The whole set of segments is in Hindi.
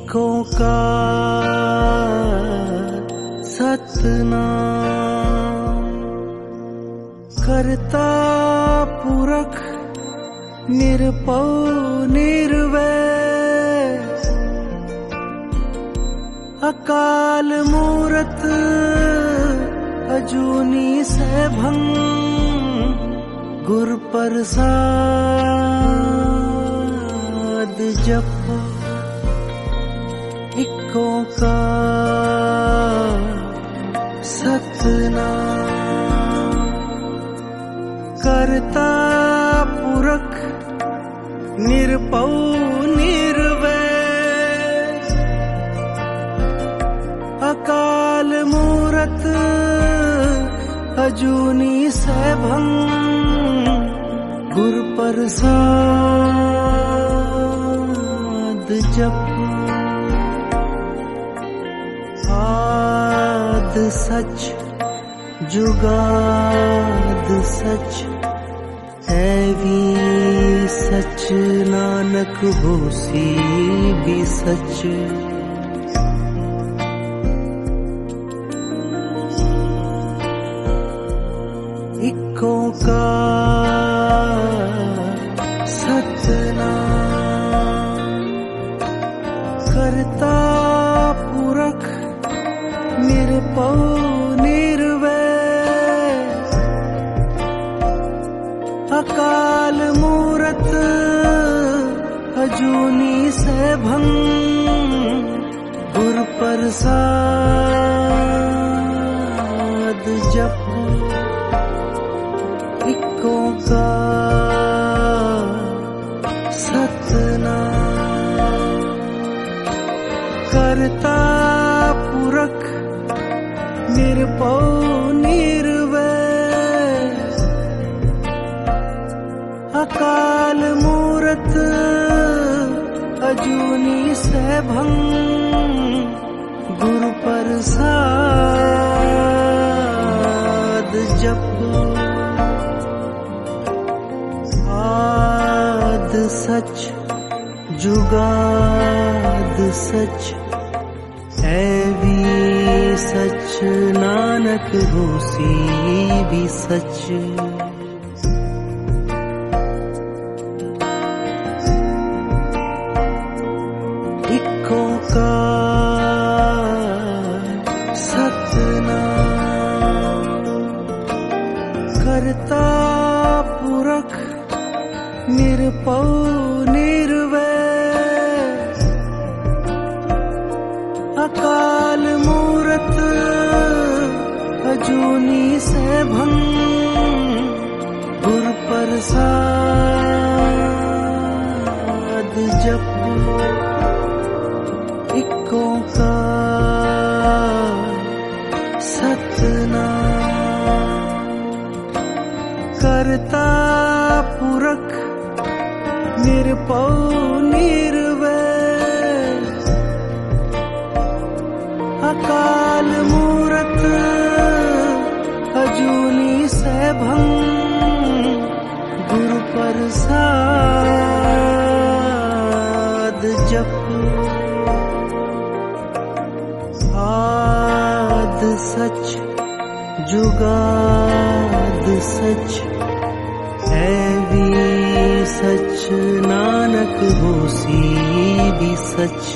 एक ओंकार सतनाम। करता पुरख निरपौ निर्वैर, अकाल मूरत अजूनी सैभं, गुर प्रसाद जपो। एक ओंकार सतनाम। करता पुरख निरपौ निर्वैर, अकाल मूरत अजूनी सैभं, गुर प्रसाद जपो। आद सच जुगाद सच, ऐवी सच नानक होसी भी सच। एक ओंकार सतनाम। करता पुरख निरपौ निर्वैर, अकाल मूरत अजूनी सैभं, गुर प्रसाद जपो। एक ओंकार सतनाम। करता पुरख निरपौ निर्वैर, अकाल मूरत अजूनी सैभं, गुर प्रसाद जपो। आद सच जुगाद सच, ऐवी सच नानक होसी भी सच। एक ओंकार सतनाम। करता पुरख निरपौ निर्वैर, अकाल मूरत अजूनी सैभं, गुर प्रसाद जपो। एक ओंकार सतनाम। करता पुरख निरपौ निर्वैर, अकाल मूरत अजूनी सैभं, गुर प्रसाद जपो। आद सच जुगाद सच, ऐवी सच नानक होसी भी सच।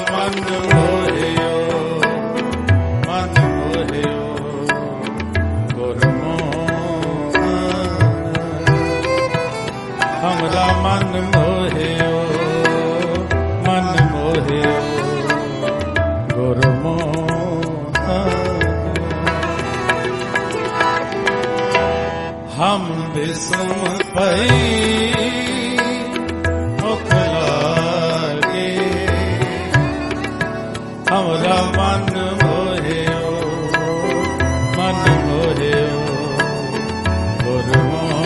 मन मोहियो गुरमोहन। हमरा मन मोहियो गुरमोहन। हम विषम पई मुख लागे, हमरा मन मोहियो गुरमोहन।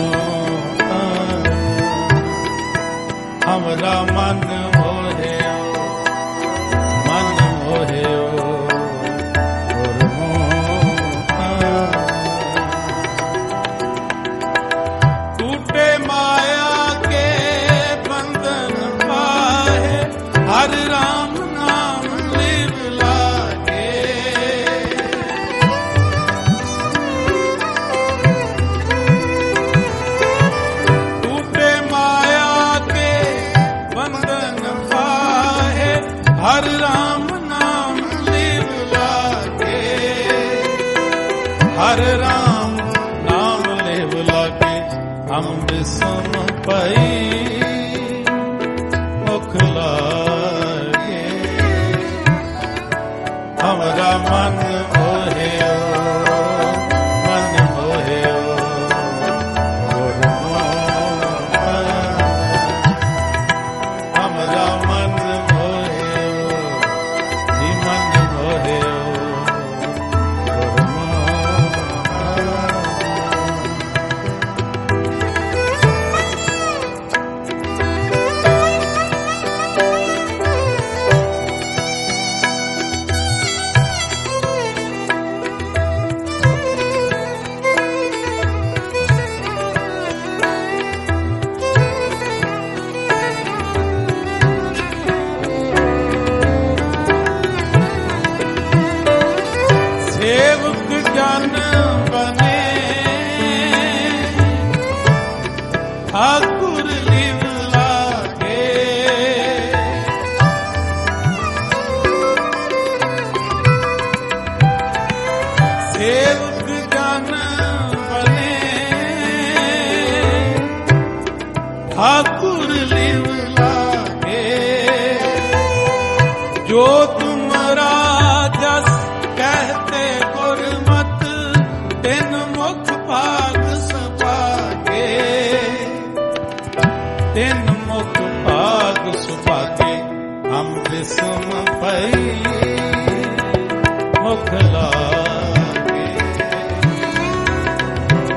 हमरा मन मोहियो टूटे माया के बंधन पाए, हर राम नाम लिव लागे। टूटे माया के बंधन पाए, हर राम नाम लिव लागे। हर राम नाम लिव लागे। हम विषम पई मुख लागे, हमरा मन मोहियो गुरमोहन। हमरा मन मोहियो जी मन मोहियो सेवक जन बने ठाकुर लिव लागे। सेवक जन बने ठाकुर लिव लागे। जो तुमरा जस कहते गुरमत, तिन मुख भाग सुभागे। तिन मुख भाग सुभागे। हम विषम पई मुख लागे,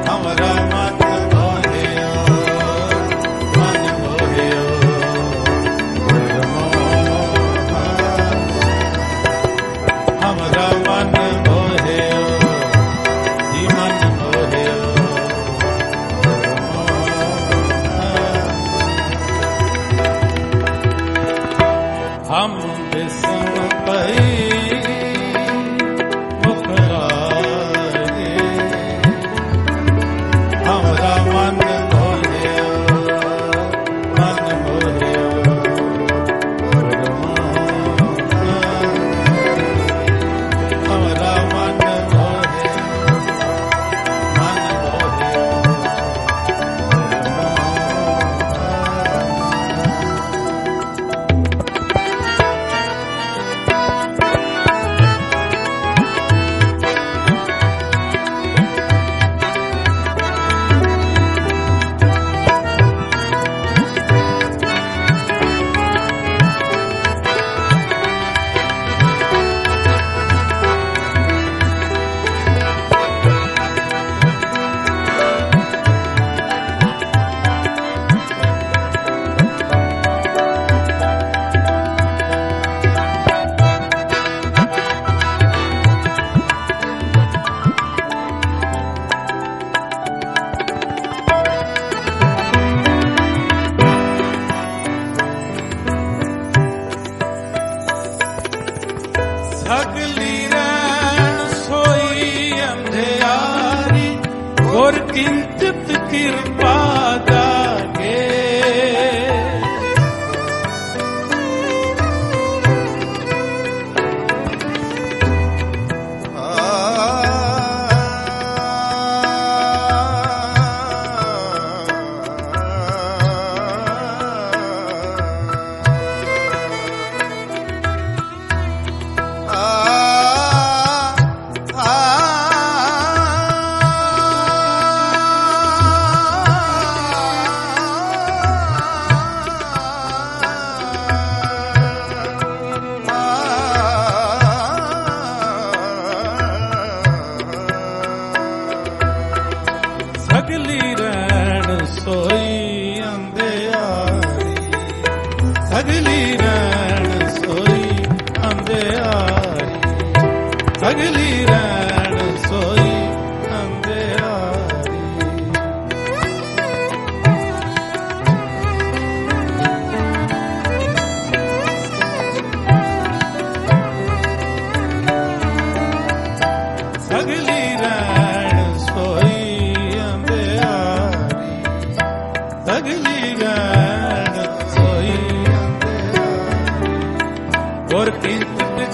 हमरा मन मोहियो गुरमोहन। हमरा मन मोहियो जी मन मोहियो गुरमोहन। हम विषम पई मुख लागे, हमरा मन मोहियो गुरमोहन। हमरा मन मोहियो सगली रैन सोई अंधियारी, गुर किंचित कृपा जागे।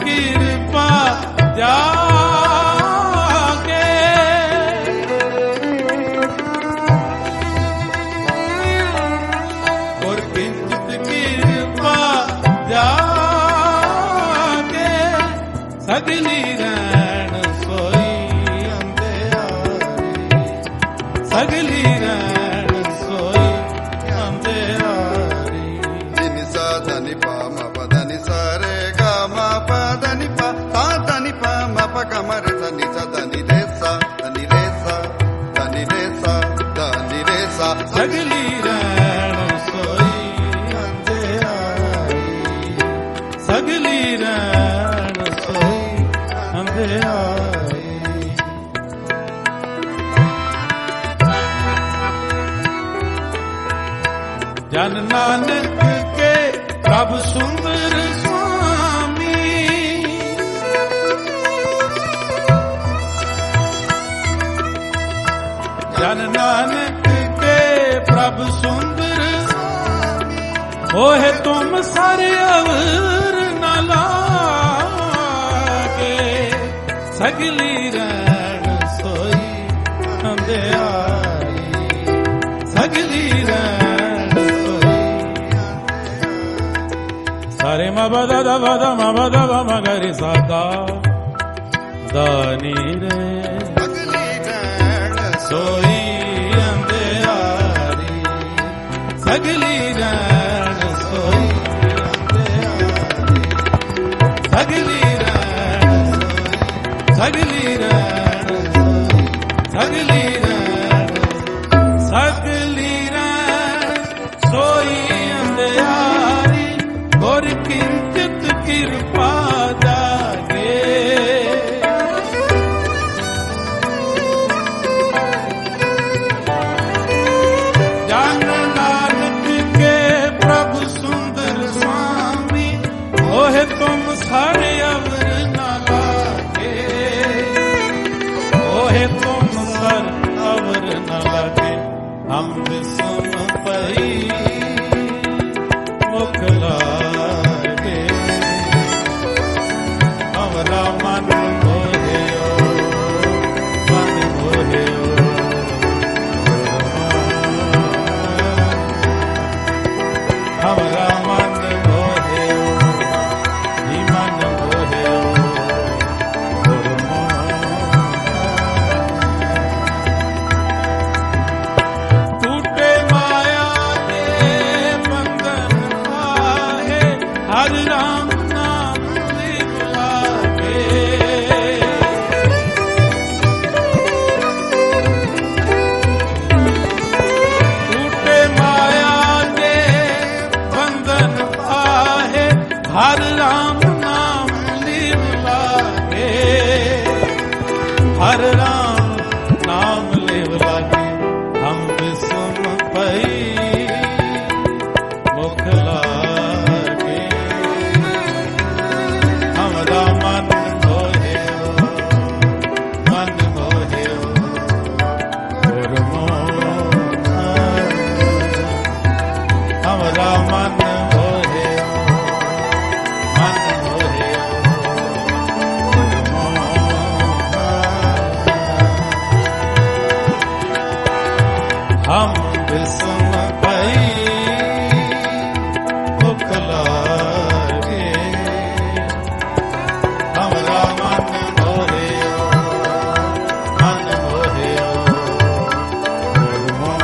कृपा जागे और किंचित कृपा जागे सगली रैन सोई अंधेरी सगली रैन सोई अंधेरी धिनि सा धनि पा म प धनि सा रे ग म प धनि पा सा धनि पा म प ग म रे सा नि सा धनि रे सा धनि रे सा धनि रे सा धनि रे सा सगली रैन सोई अंधेरी सगली रैन सोई अंधेरी जन नानक के प्रभु सुंदर स्वामी जन नानक के प्रभु सुंदर ओहे तुम सारे अवर न लागे सगली रैन सोई अंधेरी सगली रैन सोई सारे म ब द द ब द म ब द ब म ग रे सा दा दा नी रे सगली रैन सोई अंधेरी सगली रैन सोई अंधेरी सगली रैन सगली रैन सगली रैन सगली रैन सोई अंधेरी और किंचित कृपा जागे जन नानक के प्रभु सुंदर स्वामी ओहे तुम सारे अवर न लागे ओहे तुम सर अवर न लागे हम सुन पई मुख लागे हमरा मन मोहियो मन मोहियो हमरा मन मोहियो ही मन मोहियो टूटे माया दे बंधन आहे हर राम नाम लिख लागे टूटे माया दे बंधन आहे हर राम नाम लिख लागे हर राम नाम लिव लागे हम सुन पई मुख लागे हमरा मन मोहियो मन मोहियो और मोह हमरा मन मोहियो मन मोहियो और मोह हम सुन पई मुख लागे हमरा मन मोहियो मन मोहियो और मोह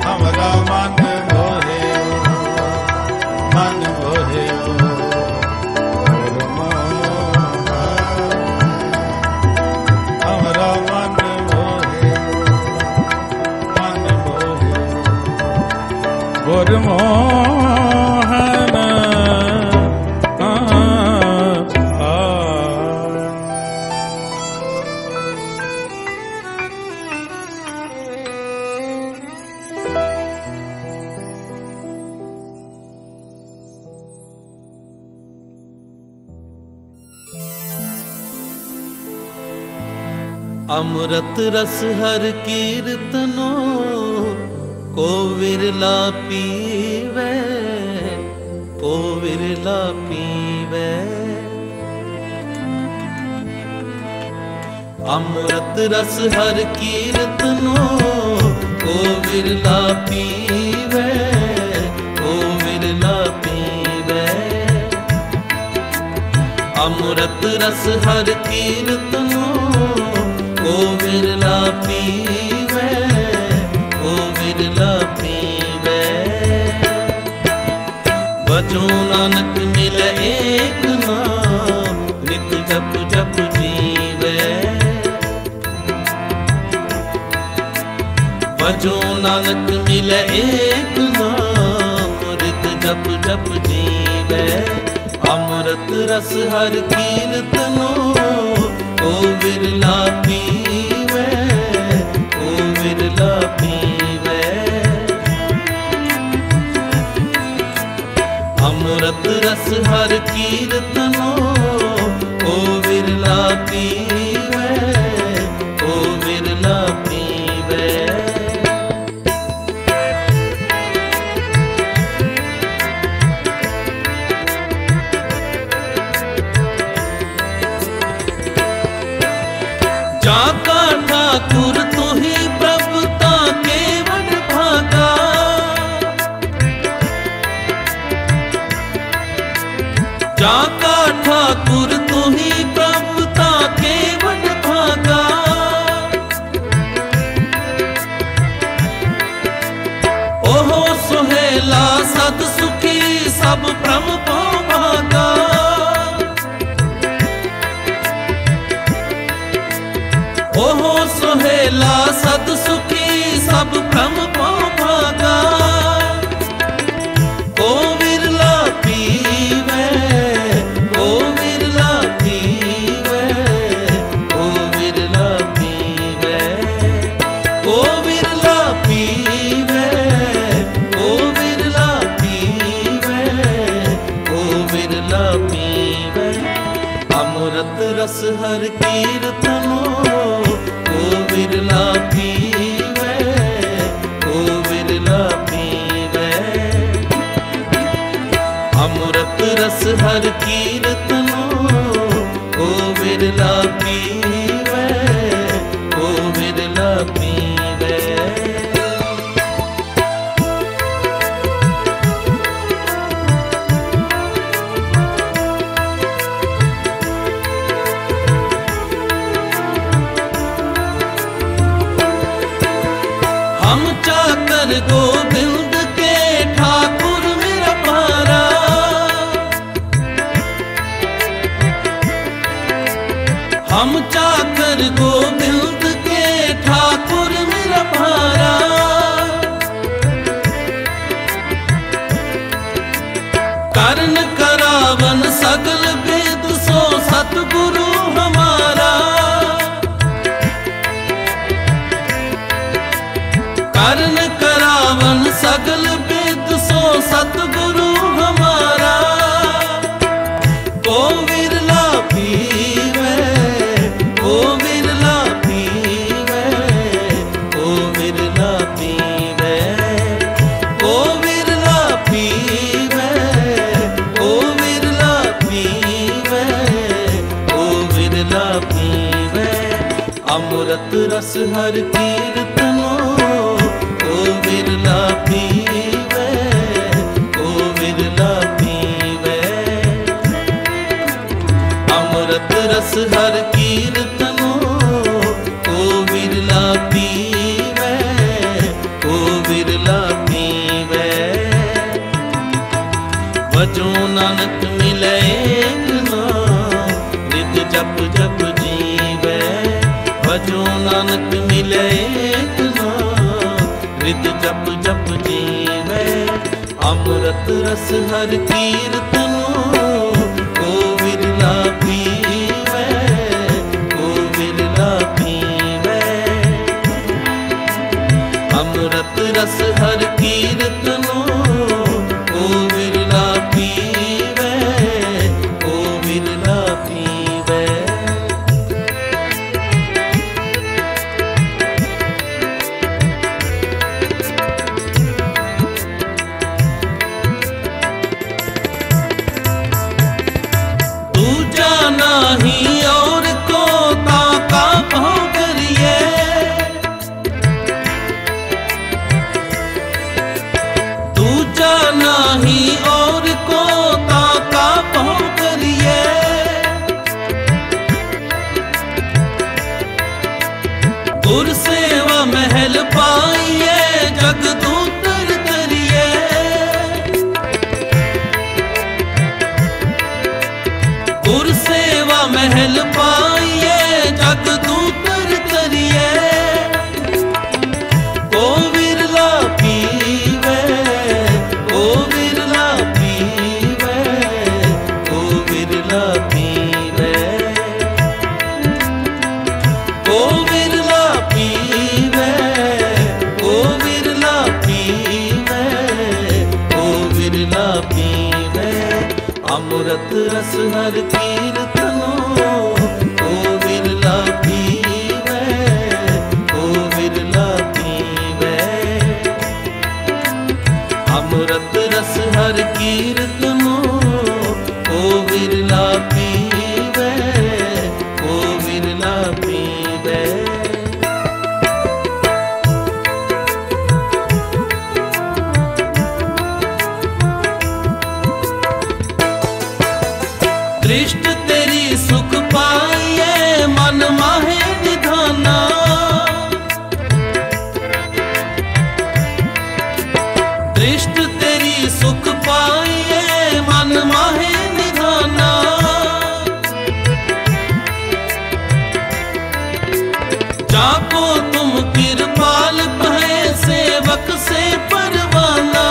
हमरा मन मोहियो मन मोहियो और मोह हमरा मन मोहियो मन मोहियो और मोहन अमृत रस हर कीर्तनो को विरला पीवे, को विरला पीवे। अमृत रस हर कीर्तनो को विरला पीवे, को विरला पीवे। अमृत रस हर कीर्तनो को विरला पीवे, को विरला पीवे। बचो नानक मिले एक नाम, नित जप जप जीवे। बचो नानक मिले एक नाम, नित जप जप जीवे। अमृत रस हर कीर्तनो को विरला पीवे, को विरला पीवे। अमृत रस हर कीर्तनो को विरला पीवे, को विरला पीवे। जाका ठाकुर तू ही प्रभुता केवट भागा। जाका ठाकुर तू ही प्रभुता केवट भागा। ओहो सुहेला सद सुखी सब ब्रह्म को भागा। ओहो सुहेला सद सुखी सब ब्रह्म को भागा। को विरला पीवे, को विरला पीवे, को विरला पीवे। को विरला पीवे, को विरला पीवे, को विरला पीवे। अमृत रस हर कीर्तनो को विरला पीवे, को विरला पीवे। अमृत रस हर कीर्तनो को विरला पीवे, को विरला पीवे। हम चाकर गोविंद के ठाकुर मेरा पारा। हम चाकर गोविंद के ठाकुर मेरा पारा। करण करावन सगल वेद सो सतगुरु हमारा। करण करावन सगल वेद सो सतगुरु हमारा। को विरला पीवे, को विरला पीवे, को विरला पीवे। को विरला पीवे, को विरला पीवे, को विरला पीवे। अमृत रस हर कीर्तनो को विरला पीवे, को विरला पीवे। अमृत रस हर कीर्तनो को विरला पीवे, को विरला पीवे। बचो नानक मिले एक नाम, नित जप जप जीवे। बचो नानक मिले एक नाम, नित जप जप जीवे। अमृत रस हर कीर्तनो को विरला पीवे, को विरला पीवे। अमृत रस हर कीर्तनो को विरला पीवे, को विरला पीवे। नहीं और को ताका भाव करिए, दूजा नहीं और को ताका भाव करिए। गुर सेवा महल पाइए जगदूतर करिए, गुर सेवा महल पाइए जगदूतर करिए। को विरला पीवे, को विरला पीवे, को विरला पीवे, को विरला पीवे, को विरला पीवे, को विरला पीवे। अमृत रस हर कीर्तनो, को विरला पीवे, को विरला पीवे। अमृत रस हर कीर्तनो, को विरला पीवे, को विरला पीवे। दृष्ट तेरी सुख पाइए मन माहे निधाना, दृष्ट तेरी सुख पाइए मन माहे निधाना। जाको तुम कृपाल पहे सेवक से परवाना,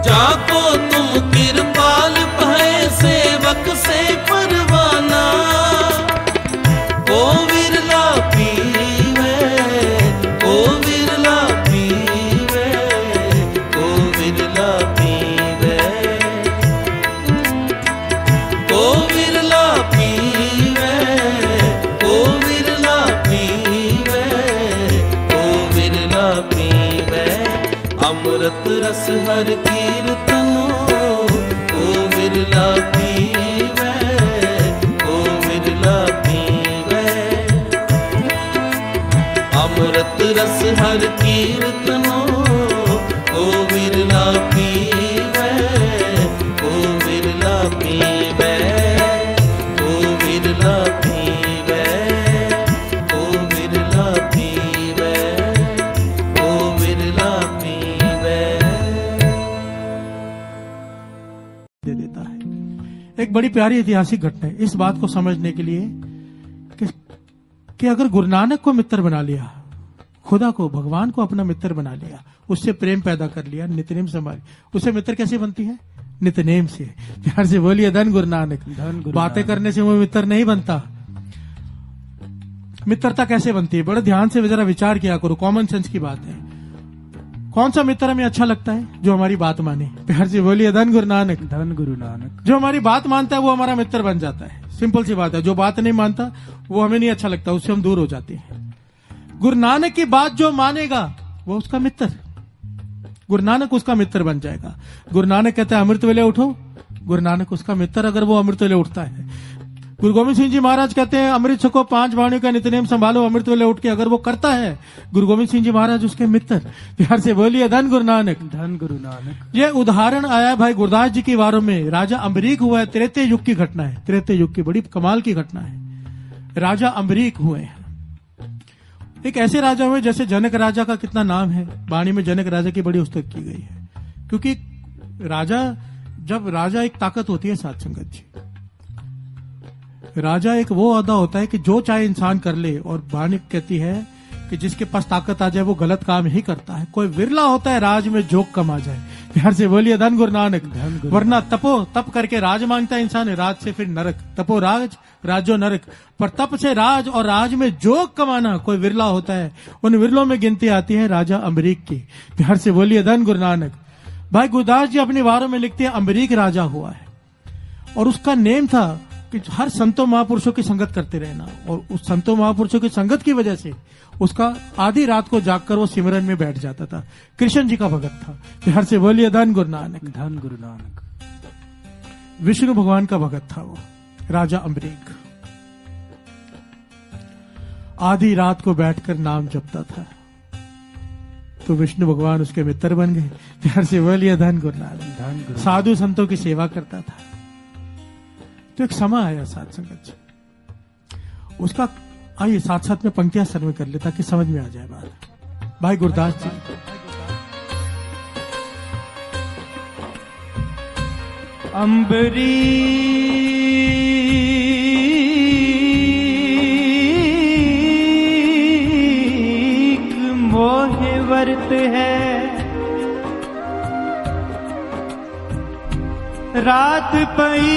जाको तुम कृपाल पहे सेवक से परवाना। को विरला पीवे, को विरला पीवे, को विरला पीवे, को विरला पीवे, को विरला पीवे, को विरला पीवे। अमृत रस हर कीर्तनो, को विरला पीवे, को विरला पीवे। अमृत रस हर कीर्तनो, को विरला पीवे, को विरला पीवे, को विरला पीवे, को विरला पीवे, को विरला पीवे। दे देता है। एक बड़ी प्यारी ऐतिहासिक घटना है इस बात को समझने के लिए कि अगर गुरु नानक को मित्र बना लिया, खुदा को, भगवान को अपना मित्र बना लिया, उससे प्रेम पैदा कर लिया, नित्यनेम संभाली, उससे मित्र कैसे बनती है? नित्यनेम से। प्यार से बोलिए धन गुरु नानक। बातें करने से वो मित्र नहीं बनता। मित्रता कैसे बनती है? बड़े ध्यान से जरा विचार किया करो, कॉमन सेंस की बात है। कौन सा मित्र हमें अच्छा लगता है? जो हमारी बात माने। प्यार से बोलिए धन गुरु नानक। धन गुरु नानक। जो हमारी बात मानता है वो हमारा मित्र बन जाता है। सिंपल सी बात है। जो बात नहीं मानता वो हमें नहीं अच्छा लगता, उससे हम दूर हो जाते हैं। गुरु नानक की बात जो मानेगा वो उसका मित्र, गुरु नानक उसका मित्र बन जाएगा। गुरु नानक कहता है अमृत वेले उठो, गुरु नानक उसका मित्र अगर वो अमृत वेले उठता है। गुरु गोविंद सिंह जी महाराज कहते हैं अमृत छको, 5 वाणियों का नित्यनेम संभालो, अमृत वेले उठ के अगर वो करता है, गुरु गोविंद सिंह जी महाराज उसके मित्र। प्यार से बोलिए धन गुरु नानक। धन गुरु नानक। ये उदाहरण आया भाई गुरदास जी की वारों में। राजा अम्बरीक हुआ है, त्रेते युग की घटना है। त्रेते युग की बड़ी कमाल की घटना है। राजा अम्बरीक हुए हैं। एक ऐसे राजा हुए जैसे जनक राजा का कितना नाम है, वाणी में जनक राजा की बड़ी उस्तत की गई है। क्योंकि जब राजा एक ताकत होती है साथ संगत जी, राजा एक वो अदा होता है कि जो चाहे इंसान कर ले, और वाणी कहती है कि जिसके पास ताकत आ जाए वो गलत काम ही करता है। कोई विरला होता है राज में जोक कम आ जाए। प्यार से बोलिए धन गुरु नानक। वरना तप करके राज मांगता है इंसान, राज से फिर नरक। तपो राज, राजो नरक। पर तप से राज और राज में जोक कमाना कोई विरला होता है। उन विरलों में गिनती आती है राजा अम्बरीक की। प्यार से बोलिए धन गुरु नानक। भाई गुरदास जी अपनी वारों में लिखते हैं अम्बरीक राजा हुआ है, और उसका नेम था कि हर संतों महापुरुषों की संगत करते रहना। और उस संतों महापुरुषों की संगत की वजह से उसका आधी रात को जागकर वो सिमरन में बैठ जाता था। कृष्ण जी का भगत था। प्यार से बोलिए धन गुरु नानक। धन गुरु नानक। विष्णु भगवान का भगत था वो, राजा अम्बरीक। आधी रात को बैठकर नाम जपता था, तो विष्णु भगवान उसके मित्र बन गए। प्यार से बोलिए धन गुरु नानक। साधु संतों की सेवा करता था। तो एक समय आया साध संगत जी, उसका आइए साथ साथ में पंक्तियां सर में कर ले ताकि समझ में आ जाए बात। भाई गुरदास जी, अम्बरीक मोहे वर्त है, रात पई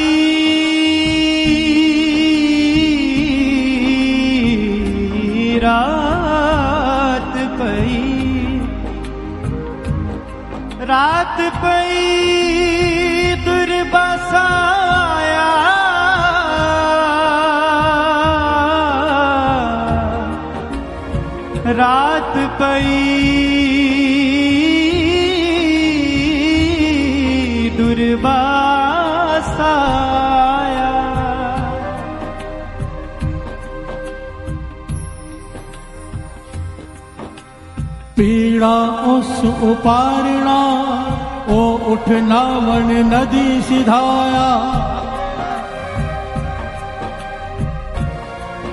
रात पई रात पई दुर्बसाया, रात पई दुर्बसाया। पीड़ा उस उपारणा, ओ उठ नावन नदी सिधाया।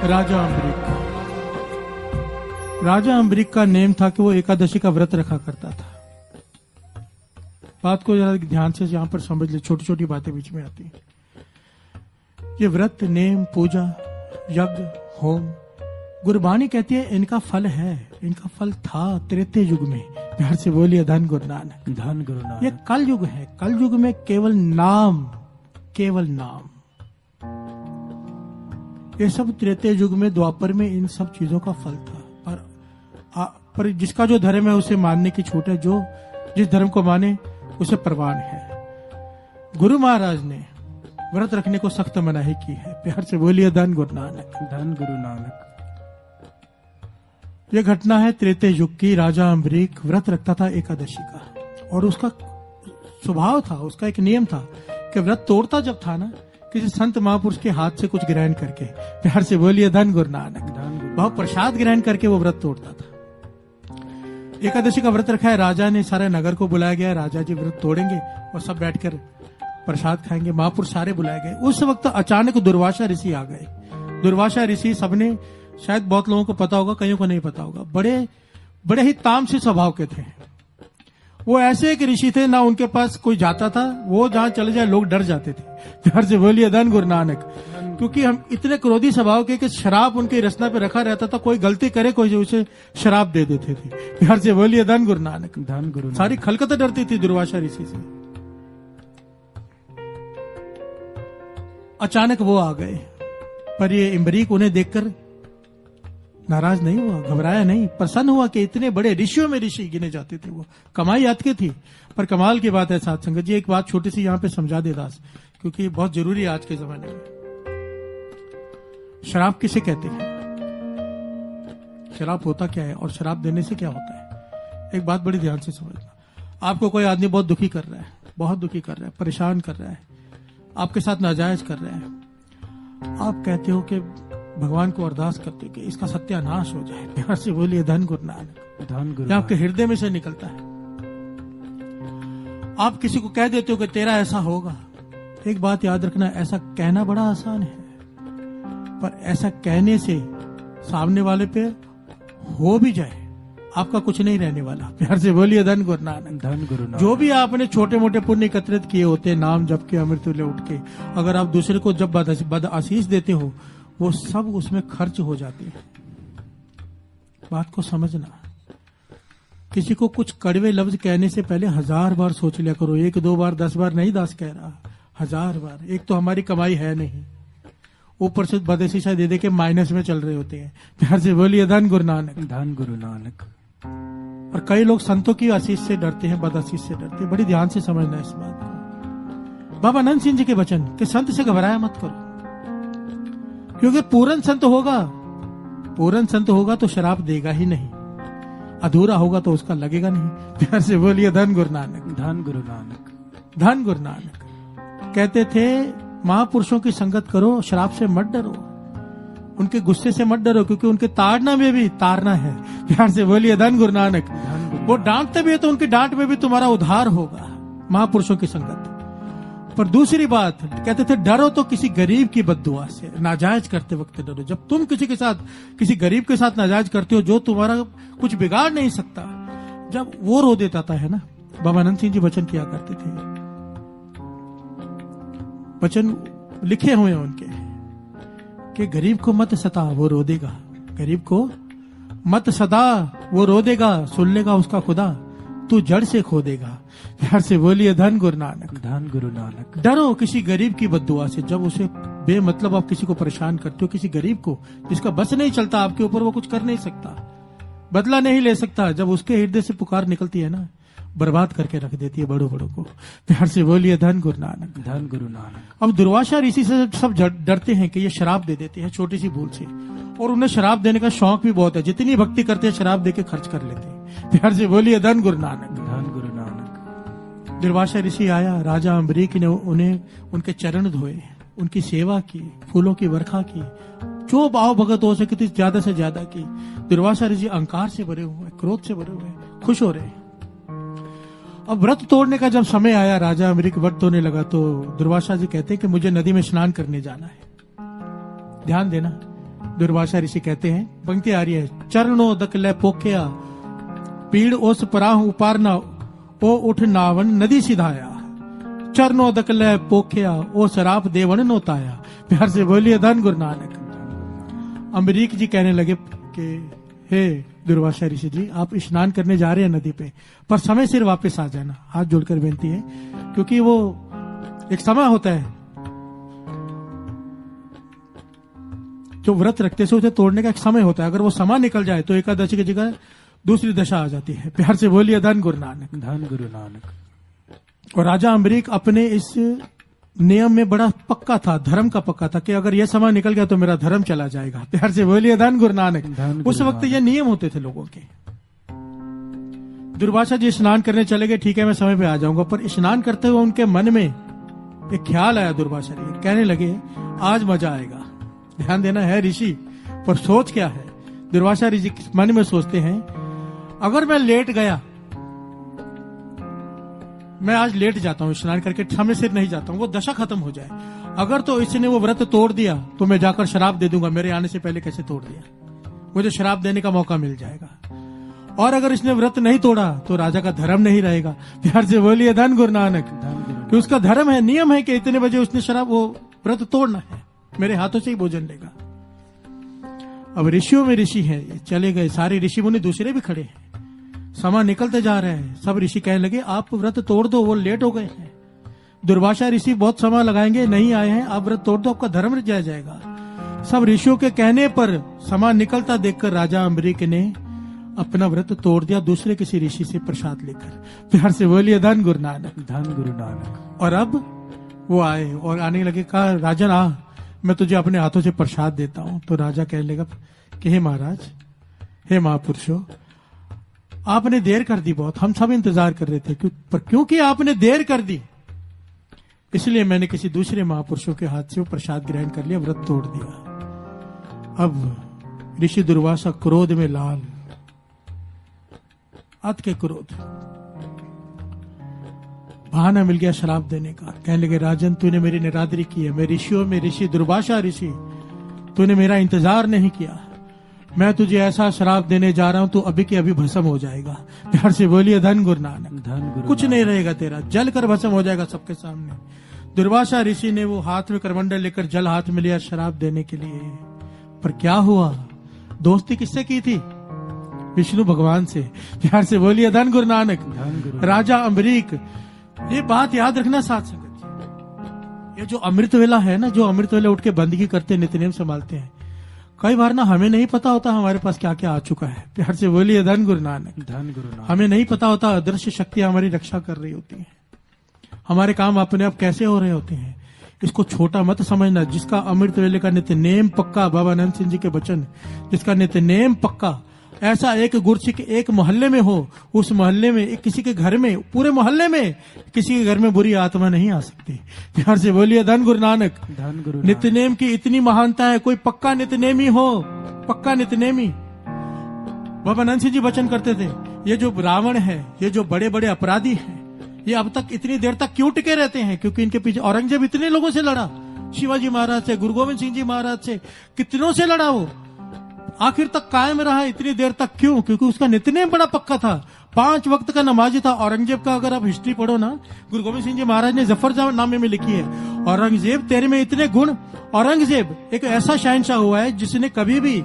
राजा अम्बरीक, राजा अम्बरीक का नेम था कि वो एकादशी का व्रत रखा करता था। बात को जरा ध्यान से यहां पर समझ ले, छोटी छोटी बातें बीच में आती हैं। ये व्रत, नेम, पूजा, यज्ञ, होम, गुरबानी कहती है इनका फल है, इनका फल था त्रेते युग में। प्यार से बोलिए धन गुरु नानक। धन गुरु नानक। ये कल युग है, कल युग में केवल नाम, केवल नाम। ये सब त्रेते युग में, द्वापर में इन सब चीजों का फल था। पर जिसका जो धर्म है उसे मानने की छूट है, जो जिस धर्म को माने उसे प्रवान है। गुरु महाराज ने व्रत रखने को सख्त मनाही की है। प्यार से बोलिए धन गुरु नानक। धन गुरु नानक। यह घटना है त्रेते युग की। राजा अम्बरीक व्रत रखता था एकादशी का, और उसका स्वभाव था, उसका एक नियम था कि व्रत तोड़ता जब था ना, किसी संत महापुरुष के हाथ से कुछ ग्रहण करके। प्यार से बोलिए धन गुरु नानक। भाव प्रसाद ग्रहण करके वो व्रत तोड़ता था। एकादशी का व्रत रखा है, राजा ने सारे नगर को बुलाया गया। राजा जी व्रत तोड़ेंगे और सब बैठकर प्रसाद खाएंगे। महापुरुष सारे बुलाए गए। उस वक्त अचानक दुर्वासा ऋषि आ गए। दुर्वासा ऋषि सबने, शायद बहुत लोगों को पता होगा, कईयों को नहीं पता होगा, बड़े ही तामसी स्वभाव के थे। वो ऐसे एक ऋषि थे, ना उनके पास कोई जाता था, वो जहां चले जाए लोग डर जाते थे। प्यार से बोलिए धन गुरु नानक। क्योंकि हम इतने क्रोधी स्वभाव के कि शराब उनकी रचना पे रखा रहता था, कोई गलती करे कोई उसे शराब दे देते थे। प्यार से बोलिए धन गुरु नानक। धन गुरु। सारी खलकता डरती थी दुर्वासा ऋषि से। अचानक वो आ गए, पर ये अम्बरीक उन्हें देखकर नाराज नहीं हुआ, घबराया नहीं, प्रसन्न हुआ कि इतने बड़े ऋषियों में ऋषि गिने जाते थे। वो कमाई याद की थी। पर कमाल की बात है साध संगत जी, एक बात छोटी सी यहाँ पे समझा दे दास, क्योंकि बहुत जरूरी है आज के जमाने में। शराब किसे कहते हैं, शराब होता क्या है और शराब देने से क्या होता है, एक बात बड़ी ध्यान से समझना। आपको कोई आदमी बहुत दुखी कर रहा है, बहुत दुखी कर रहा है, परेशान कर रहा है, आपके साथ नाजायज कर रहा है। आप कहते हो कि भगवान को अरदास करते कि इसका सत्यानाश हो जाए। प्यार से बोलिए धन गुरु नानक। धन गुरु। आपके हृदय में से निकलता है। आप किसी को कह देते हो कि तेरा ऐसा होगा। एक बात याद रखना, ऐसा कहना बड़ा आसान है, पर ऐसा कहने से सामने वाले पे हो भी जाए, आपका कुछ नहीं रहने वाला। प्यार से बोलिए धन गुरु नानक। धन गुरु नानक। जो भी आपने छोटे मोटे पुण्य एकत्रित किए होते, नाम जप के, अमृत ले उठ के, अगर आप दूसरे को जब बद आशीष देते हो, वो सब उसमें खर्च हो जाते हैं। बात को समझना। किसी को कुछ कड़वे लफ्ज कहने से पहले 1000 बार सोच लिया करो। 1 2 बार 10 बार नहीं दास कह रहा, 1000 बार। एक तो हमारी कमाई है नहीं, ऊपर से बदशीशा दे दे के माइनस में चल रहे होते हैं। प्यार से बोलिए धन गुरु नानक। धन गुरु नानक। और कई लोग संतों की आशीष से डरते हैं, बद आशीष से डरते हैं। बड़ी ध्यान से समझना इस बात को। बाबा नंद सिंह जी के वचन कि संत से घबराया मत करो, क्योंकि पूर्ण संत होगा तो शराब देगा ही नहीं, अधूरा होगा तो उसका लगेगा नहीं। प्यार से बोलिए धन गुरु नानक। धन गुरु नानक। धन गुरु नानक। कहते थे महापुरुषों की संगत करो, शराब से मत डरो, उनके गुस्से से मत डरो, क्योंकि उनके ताड़ना में भी तारना है। प्यार से बोलिए धन गुरु नानक। वो डांटते भी है तो उनकी डांट में भी तुम्हारा उद्धार होगा, महापुरुषों की संगत। पर दूसरी बात कहते थे डरो तो किसी गरीब की बद्दुआ से, नाजायज करते वक्त डरो। जब तुम किसी के साथ, किसी गरीब के साथ नाजायज करते हो जो तुम्हारा कुछ बिगाड़ नहीं सकता, जब वो रो देता है ना, बाबा अनंत सिंह जी वचन किया करते थे, वचन लिखे हुए हैं उनके कि गरीब को मत सता वो रो देगा, गरीब को मत सदा वो रो देगा, सुन लेगा उसका खुदा, तू जड़ से खो देगा। प्यार से बोलिए धन गुरु नानक। धन गुरु नानक। डरो किसी गरीब की बद्दुआ से। जब उसे बेमतलब आप किसी को परेशान करते हो, किसी गरीब को जिसका बस नहीं चलता आपके ऊपर, वो कुछ कर नहीं सकता, बदला नहीं ले सकता, जब उसके हृदय से पुकार निकलती है ना, बर्बाद करके रख देती है बड़ों बड़ों को। प्यार से बोलिए धन गुरु नानक। धन गुरु नानक। अब दुर्वासा ऋषि से सब डरते हैं कि ये शराब दे देते हैं छोटी सी भूल से, और उन्हें शराब देने का शौक भी बहुत है, जितनी भक्ति करते हैं शराब देके खर्च कर लेते हैं। प्यार से बोलिए धन गुरु नानक। धन गुरु नानक। दुर्वासा ऋषि आया, राजा अम्बरीक ने उन्हें उनके चरण धोए, उनकी सेवा की, फूलों की वर्खा की, जो भाव भगत हो सके ज्यादा से ज्यादा की। दुर्वासा ऋषि अहंकार से भरे हुए, क्रोध से भरे हुए, खुश हो रहे। अब व्रत तोड़ने का जब समय आया, राजा अम्बरीक व्रत तोड़ने लगा, तो दुर्वासा जी कहते हैं कि मुझे नदी में स्नान करने जाना है। ध्यान देना, दुर्वासा ऋषि कहते हैं, पंक्ति आ रही है, चरणों दकले पोखिया पीड़ ओस पराह उपारना ओ उठ नावन नदी सिधाया, चरणों दकले पोखिया ओ शराब देवन नोताया। प्यार से बोलिए धन गुरु नानक। अम्बरीक जी कहने लगे कि हे दुर्वासा ऋषि जी, आप स्नान करने जा रहे हैं नदी पे, पर समय सिर वापस आ जाना। हाथ जोड़कर बेनती है, क्योंकि वो एक समय होता है जो व्रत रखते से उसे तोड़ने का एक समय होता है। अगर वो समय निकल जाए तो एकादशी की जगह दूसरी दशा आ जाती है। प्यार से बोलिए धन गुरु नानक। धन गुरु नानक। और राजा अम्बरीक अपने इस नियम में बड़ा पक्का था, धर्म का पक्का था कि अगर यह समय निकल गया तो मेरा धर्म चला जाएगा। प्यार से बोलिए धन गुरु नानक। उस वक्त ये नियम होते थे लोगों के। दुर्वासा जी स्नान करने चले गए, ठीक है मैं समय पे आ जाऊंगा, पर स्नान करते हुए उनके मन में एक ख्याल आया। दुर्वासा जी कहने लगे आज मजा आएगा। ध्यान देना है ऋषि, पर सोच क्या है? दुर्वासा ऋषि मन में सोचते हैं, अगर मैं लेट गया, मैं आज लेट जाता हूं स्नान करके, समय से नहीं जाता हूं, वो दशा खत्म हो जाए। अगर तो इसने वो व्रत तोड़ दिया तो मैं जाकर शराब दे दूंगा, मेरे आने से पहले कैसे तोड़ दिया, मुझे शराब देने का मौका मिल जाएगा। और अगर इसने व्रत नहीं तोड़ा तो राजा का धर्म नहीं रहेगा। प्यार से बोलिए धन गुरु नानक। कि उसका धर्म है, नियम है कि इतने बजे उसने शराब वो व्रत तोड़ना है, मेरे हाथों से ही भोजन लेगा। अब ऋषियों में ऋषि है, चले गए सारे ऋषि मुनि, दूसरे भी खड़े हैं, समय निकलते जा रहे हैं। सब ऋषि कहने लगे आप व्रत तोड़ दो, वो लेट हो गए हैं। दुर्वासा ऋषि बहुत समय लगाएंगे, नहीं आए हैं, आप व्रत तोड़ दो, आपका धर्म रह जाएगा। सब ऋषियों के कहने पर समय निकलता देखकर राजा अम्बरीक ने अपना व्रत तोड़ दिया, दूसरे किसी ऋषि से प्रसाद लेकर। प्यार से बोलिए धन गुरु नानक। धन गुरु नानक। और अब वो आए और आने लगे, कहा राजन आ, मैं तुझे अपने हाथों से प्रसाद देता हूं। तो राजा कहने लगा कि हे महाराज, हे महापुरुषों, आपने देर कर दी बहुत, हम सब इंतजार कर रहे थे, पर क्योंकि आपने देर कर दी इसलिए मैंने किसी दूसरे महापुरुषों के हाथ से वो प्रसाद ग्रहण कर लिया, व्रत तोड़ दिया। अब ऋषि दुर्वासा क्रोध में लाल, अति के क्रोध, बहाना मिल गया शराब देने का। कहने लगे राजन तूने मेरी निरादरी की है, मैं ऋषियों में ऋषि दुर्वासा ऋषि, तूने मेरा इंतजार नहीं किया, मैं तुझे ऐसा शराब देने जा रहा हूं, तू अभी के अभी भस्म हो जाएगा। प्यार से बोलिए धन गुरु नानक। धन गुरु कुछ नहीं रहेगा तेरा, जल कर भस्म हो जाएगा सबके सामने। दुर्वासा ऋषि ने वो हाथ में करमंडल लेकर जल हाथ में लिया शराब देने के लिए, पर क्या हुआ? दोस्ती किससे की थी? विष्णु भगवान से। प्यार से बोलिए धन गुरु नानक। राजा अम्बरीक, ये बात याद रखना साथ संगत, ये जो अमृत वेला है ना, जो अमृत वेला उठ के बंदगी करते, नित्यनेम संभालते हैं, कई बार ना हमें नहीं पता होता हमारे पास क्या क्या आ चुका है। प्यार से बोलिए धन गुरु नानक। धन गुरु नानक। हमें नहीं पता होता अदृश्य शक्तियां हमारी रक्षा कर रही होती हैं, हमारे काम अपने आप कैसे हो रहे होते हैं। इसको छोटा मत समझना। जिसका अमृत वेले का नित्य नेम पक्का, बाबा अनंत सिंह जी के वचन, जिसका नित्य नेम पक्का, ऐसा एक गुरसिख एक मोहल्ले में हो, उस मोहल्ले में एक किसी के घर में, पूरे मोहल्ले में किसी के घर में बुरी आत्मा नहीं आ सकती। प्यार से बोलिए धन गुरु नानक। धन गुरु नित्यनेम की इतनी महानता है, कोई पक्का नित्यनेमी हो, पक्का नित्यनेमी। बाबा नंद सिंह जी वचन करते थे, ये जो रावण है, ये जो बड़े बड़े अपराधी हैं, ये अब तक इतनी देर तक क्यों टिके रहते हैं? क्योंकि इनके पीछे औरंगजेब इतने लोगों से लड़ा, शिवाजी महाराज से, गुरु गोविंद सिंह जी महाराज से, कितनों से लड़ा, वो आखिर तक कायम रहा इतनी देर तक। क्यों? क्योंकि उसका नित्यनेम बड़ा पक्का था, 5 वक्त का नमाजी था। औरंगजेब का अगर आप हिस्ट्री पढ़ो ना, गुरु गोविंद सिंह जी महाराज ने जफरनामे में लिखी है, औरंगजेब तेरे में इतने गुण। औरंगजेब एक ऐसा शहंशाह हुआ है जिसने कभी भी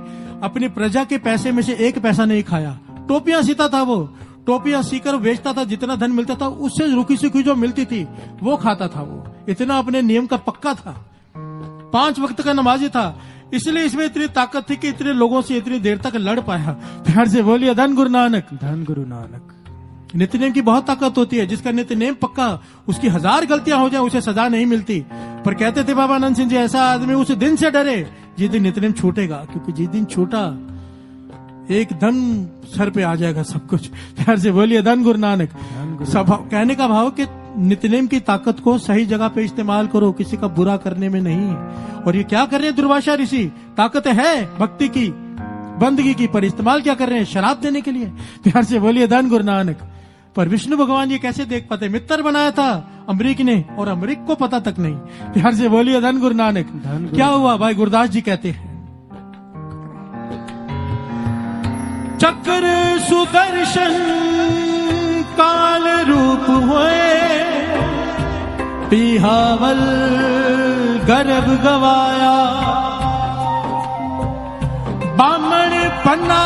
अपनी प्रजा के पैसे में से 1 पैसा नहीं खाया। टोपियां सीता था, वो टोपियां सीकर बेचता था, जितना धन मिलता था उससे रुकी सुखी जो मिलती थी वो खाता था। वो इतना अपने नियम का पक्का था, 5 वक्त का नमाजी था, इसलिए इसमें इतनी ताकत थी कि इतने लोगों से इतनी देर तक लड़ पाया। प्यार से बोलिए धन गुरु नानक। धन गुरु नानक। नित्यनेम की बहुत ताकत होती है, जिसका नित्यनेम पक्का, उसकी 1000 गलतियां हो जाए उसे सजा नहीं मिलती। पर कहते थे बाबा नंद सिंह जी, ऐसा आदमी उस दिन से डरे जिस दिन नित्यनेम छूटेगा, क्योंकि जिस दिन छूटा एकदम सर पे आ जाएगा सब कुछ। प्यार से बोलिए धन गुरु नानक। कहने का भाव कि नित्यनेम की ताकत को सही जगह पे इस्तेमाल करो, किसी का बुरा करने में नहीं। और ये क्या कर रहे हैं दुर्वासा ऋषि? ताकत है भक्ति की, बंदगी की, पर इस्तेमाल क्या कर रहे हैं? शराब देने के लिए। प्यार से बोलिए धन गुरु नानक। पर विष्णु भगवान ये कैसे देख पाते? मित्र बनाया था अम्बरीक ने, और अम्बरीक को पता तक नहीं। प्यार से बोलिए धन गुरु नानक। क्या हुआ? भाई गुरदास जी कहते हैं, चक्र सुदर्शन काल रूप हुए, पिहावल गर्भ गवाया, बामण पन्ना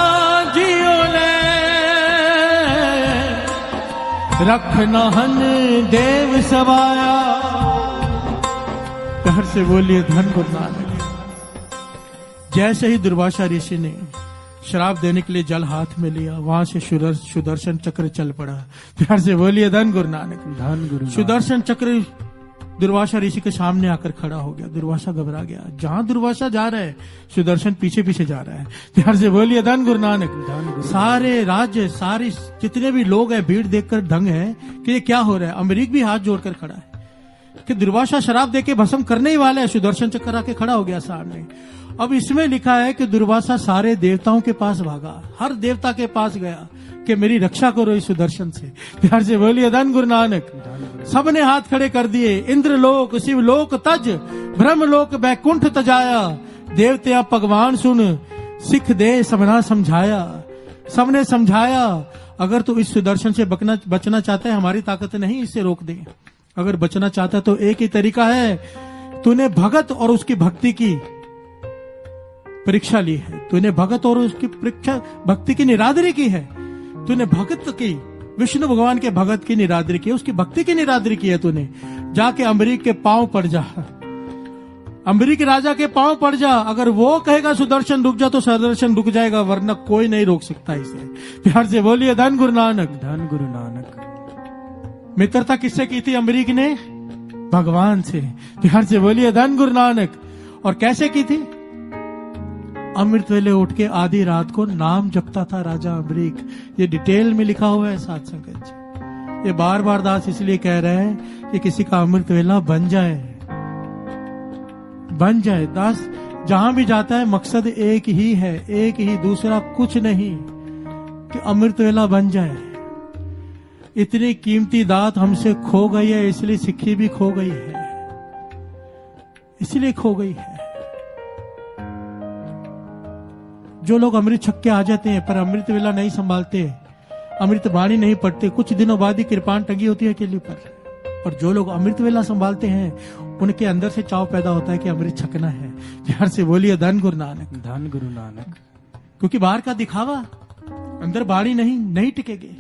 जियो ले, रखनहन देव सवाया। घर से बोलिए धन गुरु नानक। जैसे ही दुर्वासा ऋषि ने शराब देने के लिए जल हाथ में लिया, वहां से सुदर्शन चक्र चल पड़ा। प्यार से बोलिए धन गुरु नानक। धन गुरु। सुदर्शन चक्र दुर्वासा ऋषि के सामने आकर खड़ा हो गया। दुर्वासा घबरा गया, जहां दुर्वासा जा रहा है सुदर्शन पीछे पीछे जा रहा है। प्यार से बोलिए धन गुरु नानक। सारे राज्य, सारे जितने भी लोग हैं, भीड़ देखकर दंग है कि ये क्या हो रहा है। अम्बरीक भी हाथ जोड़कर खड़ा है कि दुर्वासा शराब देके भस्म करने ही वाला है। सुदर्शन चक्र आके खड़ा हो गया सामने। अब इसमें लिखा है कि दुर्वासा सारे देवताओं के पास भागा, हर देवता के पास गया कि मेरी रक्षा करो इस सुदर्शन से। प्यार से बोलिए धन गुरु नानक। सबने हाथ खड़े कर दिए। इंद्रलोक शिवलोक तज, ब्रह्मलोक बैकुंठ तजाया, देवत्या भगवान सुन, सिख दे सबना समझाया। सबने समझाया, अगर तू इस सुदर्शन से बचना चाहता है, हमारी ताकत नहीं इससे रोक दे। अगर बचना चाहता है तो एक ही तरीका है, तूने भगत और उसकी भक्ति की परीक्षा ली है। तूने भगत और उसकी परीक्षा, भक्ति की निरादरी की है। तूने भगत की, विष्णु भगवान के भगत की निरादरी की, उसकी भक्ति की निरादरी की है तूने। जाके अम्बरीक के पांव पड़ जा, अम्बरीक राजा के पांव पड़ जा। अगर वो कहेगा सुदर्शन रुक जा तो सुदर्शन रुक जाएगा, वरना कोई नहीं रोक सकता इसे। प्यार से बोलिए धन गुरु नानक। धन गुरु नानक। मित्रता किससे की थी अम्बरीक ने? भगवान से। प्यार से बोलिए धन गुरु नानक। और कैसे की थी? अमृत वेले उठ के आधी रात को नाम जपता था राजा अम्बरीक। ये डिटेल में लिखा हुआ है साथ संगत जी। ये बार बार दास इसलिए कह रहे हैं कि किसी का अमृत वेला बन जाए, बन जाए। दास जहां भी जाता है मकसद एक ही है, एक ही, दूसरा कुछ नहीं, कि अमृत वेला बन जाए। इतनी कीमती दात हमसे खो गई है, इसलिए सिक्खी भी खो गई है, इसलिए खो गई है। जो लोग अमृत छक के आ जाते हैं पर अमृत वेला नहीं संभालते, अमृत वाणी नहीं पढ़ते, कुछ दिनों बाद ही कृपाण टंगी होती है केली पर। और जो लोग अमृत वेला संभालते हैं उनके अंदर से चाव पैदा होता है कि अमृत छकना है। प्यार से बोलिए धन गुरु नानक। धन गुरु नानक। क्योंकि बाहर का दिखावा, अंदर वाणी नहीं टिकेगी।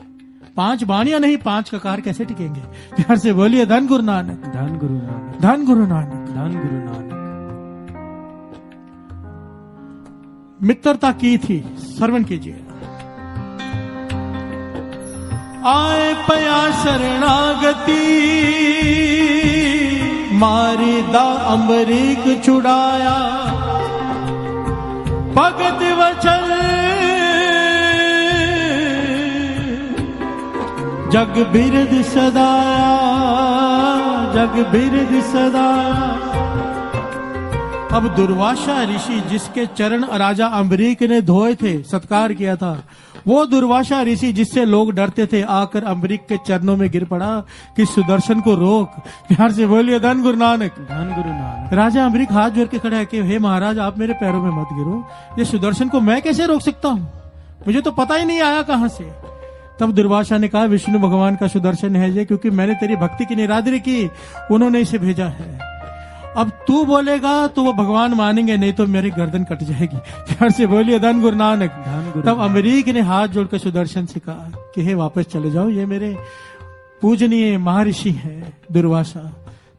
5 वाणियां नहीं, 5 ककार कैसे टिकेंगे? प्यार से बोलिए धन गुरु नानक। धन गुरु नानक। धन गुरु नानक। धन गुरु नानक। मित्रता की थी, श्रवण कीजिए। आए पया शरणागति, मारी दा अम्बरीक छुड़ाया, भगत वचन जग बिरद सदाया, जग बिरद सदाया। अब दुर्वासा ऋषि जिसके चरण राजा अम्बरीक ने धोए थे, सत्कार किया था, वो दुर्वासा ऋषि जिससे लोग डरते थे, आकर अम्बरीक के चरणों में गिर पड़ा कि सुदर्शन को रोक। प्यार से बोलिए धन गुरु नानक, धन गुरु नानक। राजा अम्बरीक हाथ जोड़ के खड़ा है कि हे महाराज, आप मेरे पैरों में मत गिरो, ये सुदर्शन को मैं कैसे रोक सकता हूँ, मुझे तो पता ही नहीं आया कहां से। तब दुर्वासा ने कहा, विष्णु भगवान का सुदर्शन है ये, क्योंकि मैंने तेरी भक्ति की निरादरी की, उन्होंने इसे भेजा है। अब तू बोलेगा तो वो भगवान मानेंगे, नहीं तो मेरी गर्दन कट जाएगी। प्यार से बोलिए धन गुरु नानक। तब अम्बरीक ने हाथ जोड़कर सुदर्शन से कहा कि हे वापस चले जाओ, ये मेरे पूजनीय महर्षि हैं दुर्वासा।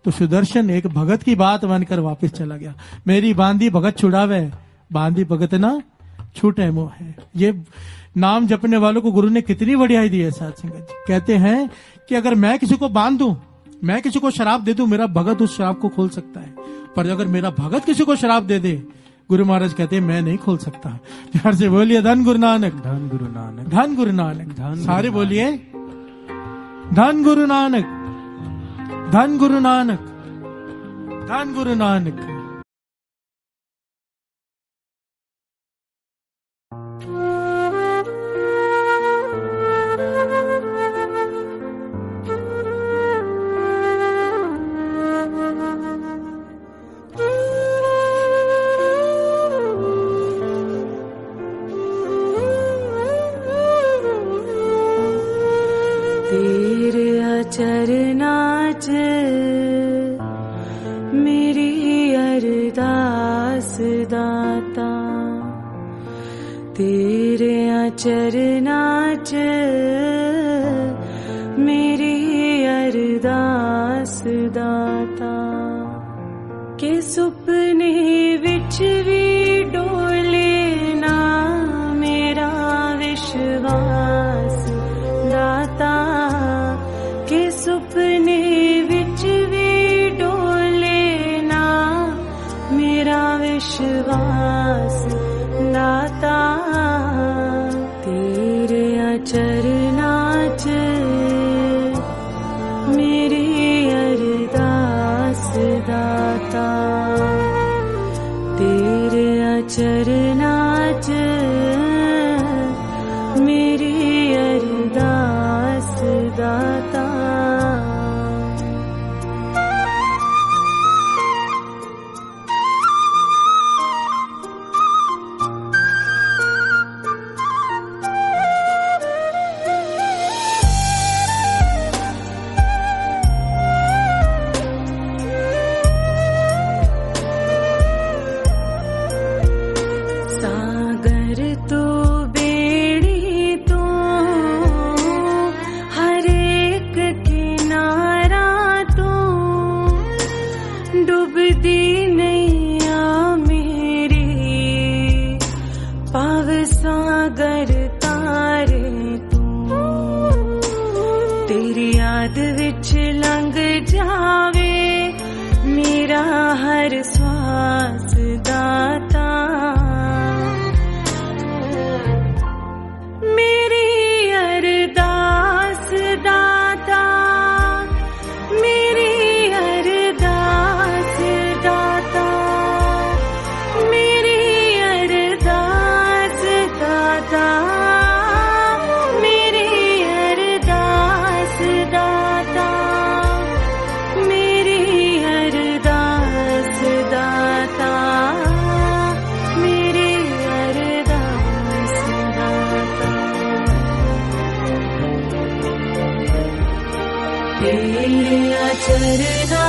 तो सुदर्शन एक भगत की बात मानकर वापस चला गया। मेरी बांधी भगत छुड़ावे, बांधी भगत ना छूटे मोह है। ये नाम जपने वालों को गुरु ने कितनी बढ़िया दी है साथ संगत जी। कहते हैं कि अगर मैं किसी को बांध दूं, मैं किसी को शराब दे दूं, मेरा भगत उस शराब को खोल सकता है, पर अगर मेरा भगत किसी को शराब दे दे, गुरु महाराज कहते हैं मैं नहीं खोल सकता। प्यार से बोलिए धन गुरु नानक, धन गुरु नानक, धन गुरु नानक। धन सारे बोलिए धन गुरु नानक, धन गुरु नानक, धन गुरु नानक। चरनाच मेरी अरदास दाता, तेरे चरनाच मेरी अरदास दाता। के सुपने विच भी डोले ना मेरा विश्वास दाता, के सुपने विच भी डोले ना मेरा विश्वास दाता। तेरे चरनाच मेरी अरदास दाता, तेरे चरनाच मेरी अरदास दाता।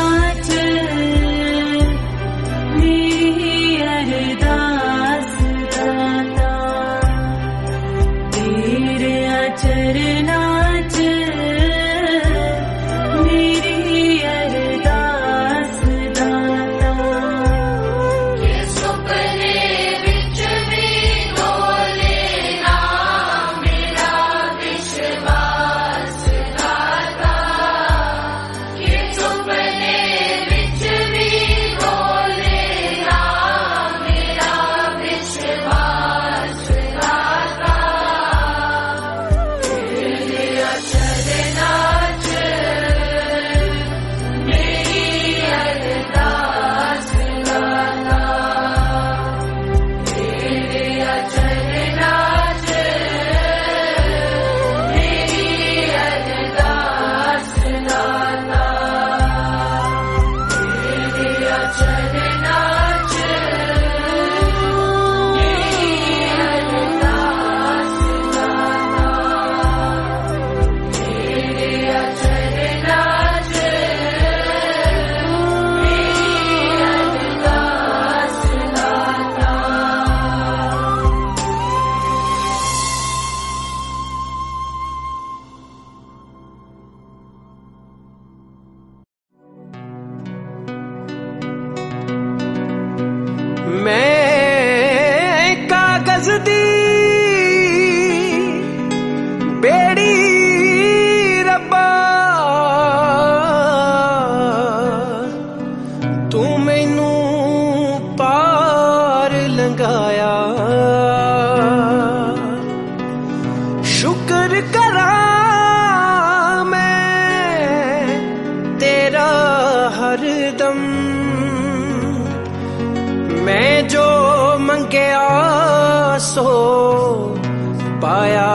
चरनाच मेरी अरदास दाता, तेरे चरनाच मेरी अरदास दाता। के सुपने विच भी डोले ना मेरा विश्वास दाता, के सुपने हरदम मैं जो मंगया सो पाया।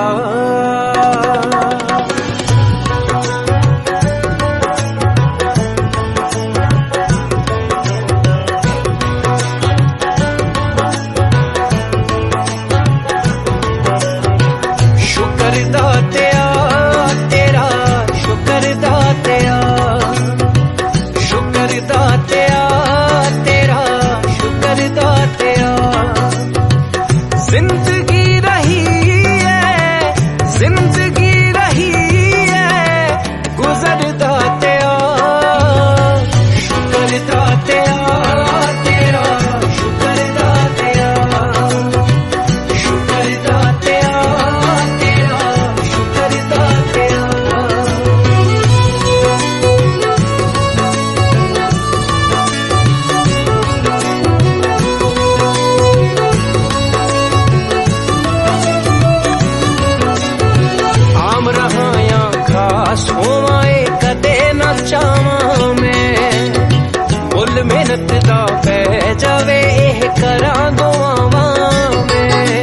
शुक्र दातिया तेरा, शुक्र दातिया, शुक्र दातिया तेरा, शुक्र दातिया। जिंदगी रही है, जिंदगी रही है गुजर दातिया। शुक्र दातिया तेरा, शुक्र दातिया, शुक्र दातिया तेरा, शुक्र दातिया। आम रहाया खास होवाए कदे न चावां मैं, मुल मेहनत दा पै जावे एह करा दुआवां मैं।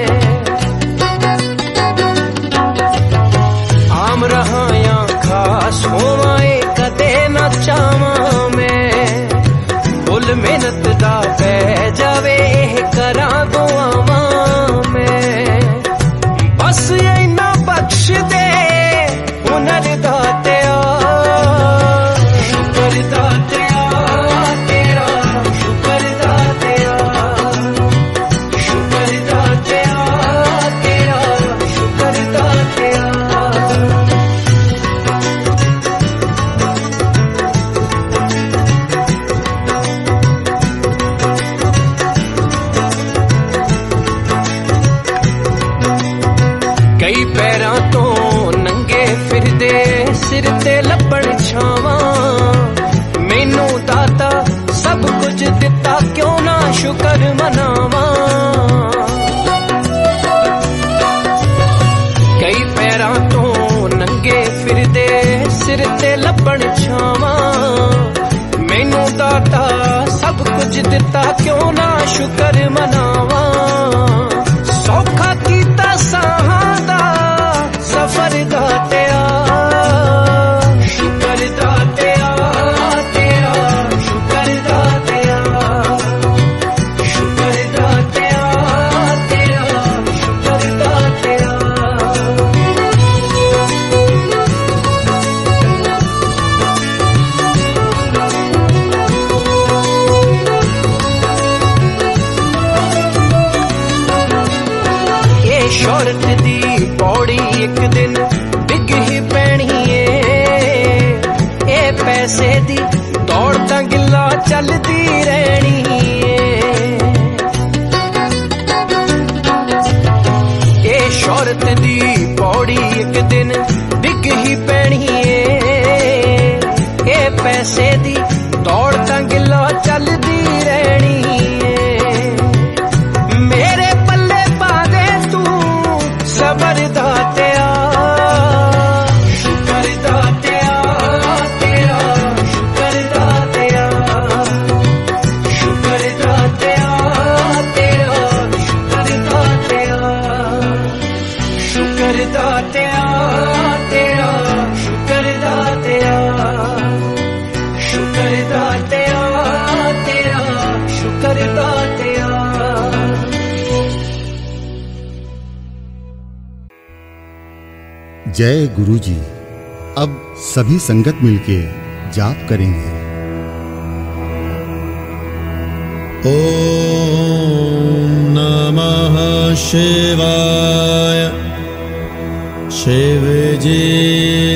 आम रहाया खास होवाए कदे न चावां मैं, मुल मेहनत दा पै जावे एह करा दुआवां मैं। बस इन्ना बख्श दे हुनर दातिया। शुक्र दातिया तेरा, शुक्र दातिया, शुक्र दातिया तेरा, शुक्र दातिया। कई पैरां तो नंगे फिरदे सिर ते लपड़ छावां। मैनू दाता सब कुछ दिता क्यों ना शुक्र मनावां। कई पैरां तो नंगे फिरदे सिर ते लपड़ छावां। मैनू दाता सब कुछ दिता क्यों ना शुक्र मनावां। सौखा कीता साहां दा सफर दातिया। शुक्र दातिया तेरा, शुक्र दातिया, शुक्र दातिया तेरा, शुक्र दातिया। ये शौहरत दी पौड़ी एक दिन डिग ही पैनी है। ये पैसे दी दौड़ तां गिल्ला चलदी रहनी है। ये शौहरत दी पौड़ी एक दिन डिग ही पैनी है। ये पैसे दी दौड़ तां गिल्ला चलदी रहनी है। मेरे पल्ले पा दे तू सबर दातिया। शुक्र दातिया तेरा, शुक्र दातिया, शुक्र दातिया तेरा, शुक्र दातिया, शुक्र दातिया तेरा, शुक्र दातिया, शुक्र दातिया तेरा, शुक्र दातिया। जय गुरु जी। अब सभी संगत मिलके जाप करेंगे। ओम नमः शिवाय। शिव जी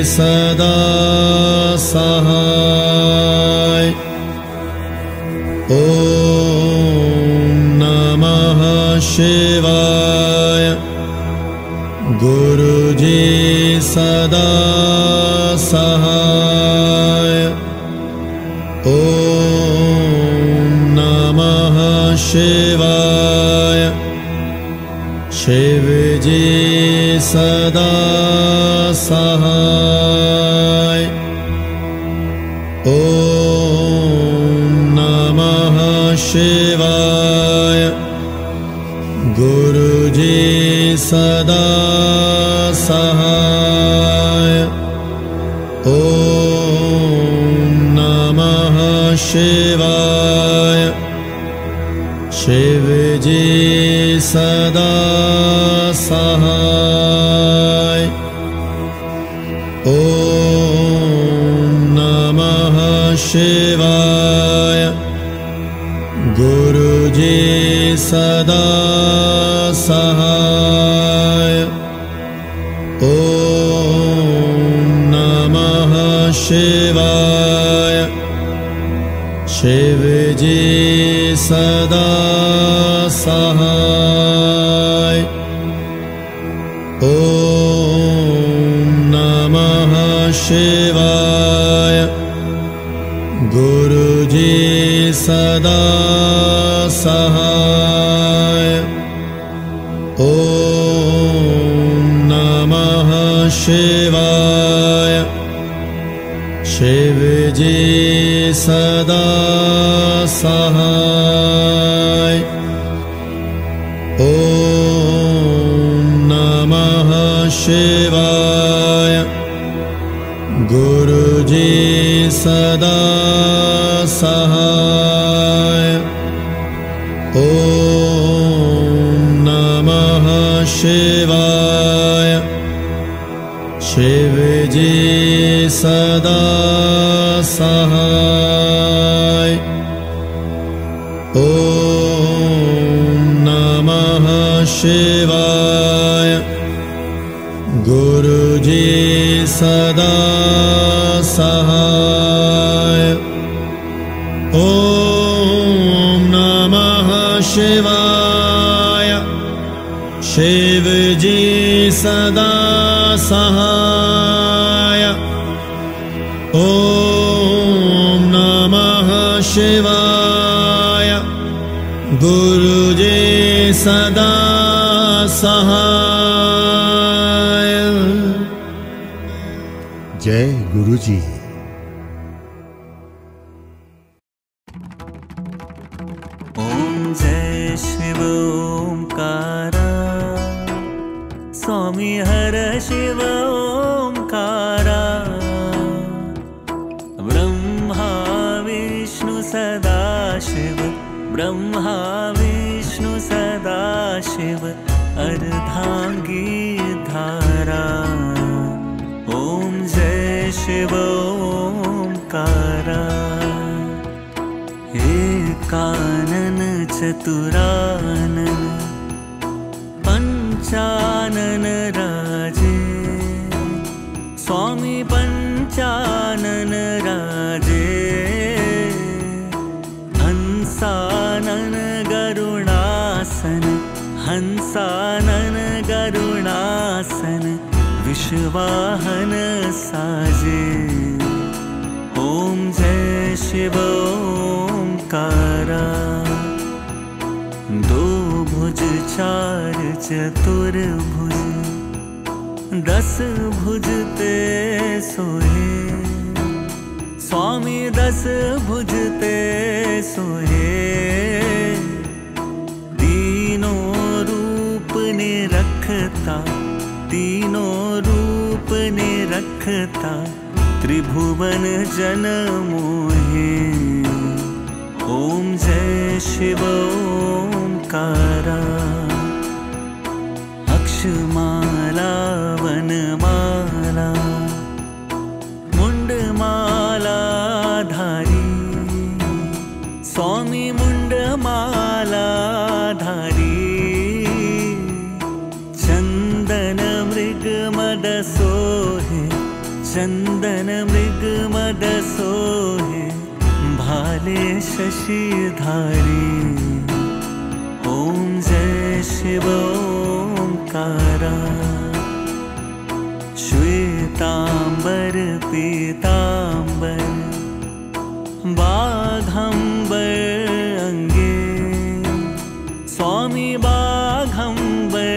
सदा सहाय। ओम नमः शिवाय। गुरु जी सदा सहाय। ओम नमः शिवाय। शिव जी सदा सहाय। ओम शिवाय। गुरुजी सदा सहाय। ॐ नमः शिवाय। शिवजी सदा सहाय। ॐ नमः शिवाय। गुरुजी सदा सहाय। ॐ नमः शिवाय। शिवजी सदा सहाय। ॐ नमः शिवाय। गुरुजी सदा सहाय। ॐ नमः शिवाय। शिवजी सदा सहाय। ॐ नमः शिवाय। गुरुजी सदा सहाय। ॐ नमः शिवाय। शिवजी सदा सहाय। ॐ नमः शिवाय। गुरुजी सदा सहाय। ॐ नमः शिवाय। शिवजी सदा सहाय। ॐ नमः शिवाय। गुरुजी सदा सहाय। जय गुरुजी। ॐ जय शिव ओंकारा। स्वामी हर शिव ओंकारा। ब्रह्मा विष्णु सदाशिव। ब्रह्मा विष्णु सदाशिव। अर्धांगी धारा। ॐ जय शिव ओंकारा। एकानन चतुरानन पंचानन राजे। स्वामी पंचानन राजे। हंसानन गरुणासन। हंसानन गरुणासन। विश्वाहन साजे। ॐ जय शिव ओंकारा। दो भुज चार चतुर्भुज। 10 भुज ते सोहे। स्वामी 10 भुज ते सोहे। तीनों रूप ने रखता। तीनों रूप ने रखता। त्रिभुवन जन मोहे। ॐ जय शिव ओंकारा। अक्षमाला वनमाला। मुंडमाला धारी। स्वामी मुंडमाला धारी। चंदन मृग मद सोहे। चंदन मृग मद सोहे। भाले शशिधारी। ॐ जय शिव ओंकारा। श्वेतांबर पीतांबर। बाघंबर अंगे। स्वामी बाघंबर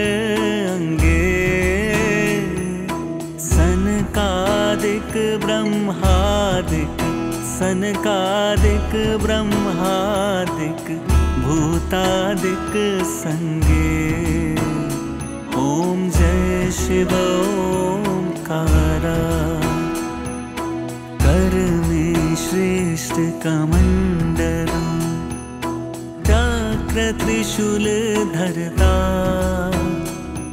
अंगे। सनकादिक ब्रह्मादिक। सनकादिक ब्रह्मादिक भूतादिक संगे। ओम जय शिव ओंकारा। कर में श्रेष्ठ कमंडल चक्र त्रिशूल धरता।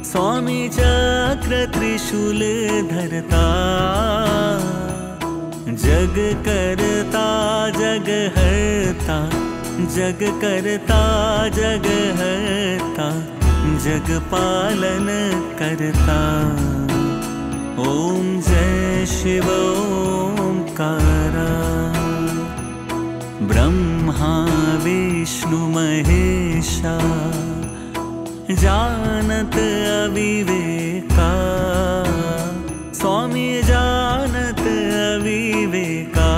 स्वामी चक्र त्रिशूल धरता। जग करता जग हरता, जग करता जग हरता, जग पालन करता। ओम जय शिव ओंकारा। ब्रह्मा विष्णु महेशा जानत अविवेका। स्वामी जानत अविवेका।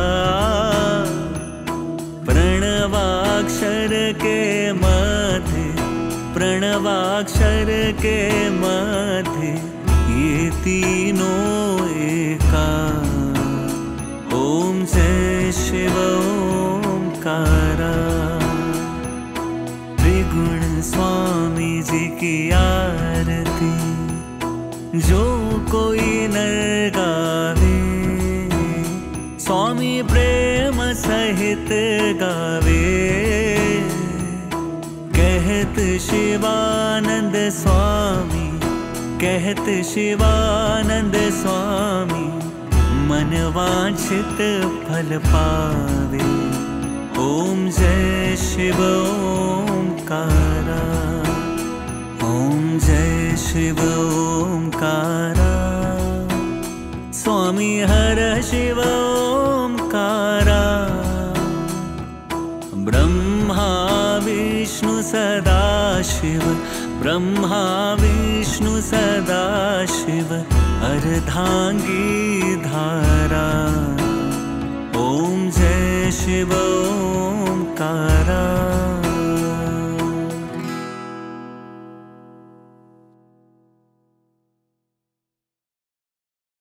प्रणवाक्षर के मध्य, प्रणवाक्षर के मध्य ये तीनों एका। ओम जय शिव ओंकारा। त्रिगुण स्वामी जी की आरती जो कोई नर गावे। स्वामी प्रेम सहित गावे। कहत शिवानंद स्वामी, कहत शिवानंद स्वामी, मन वांछित फल पावे। ओम जय शिव ओंकारा। ओम जय शिव ओंकारा। स्वामी हर शिव ओंकारा। ब्रह्मा विष्णु सदा शिव, ब्रह्मा विष्णु सदा शिव अर्धांगी धारा। ओम जय शिव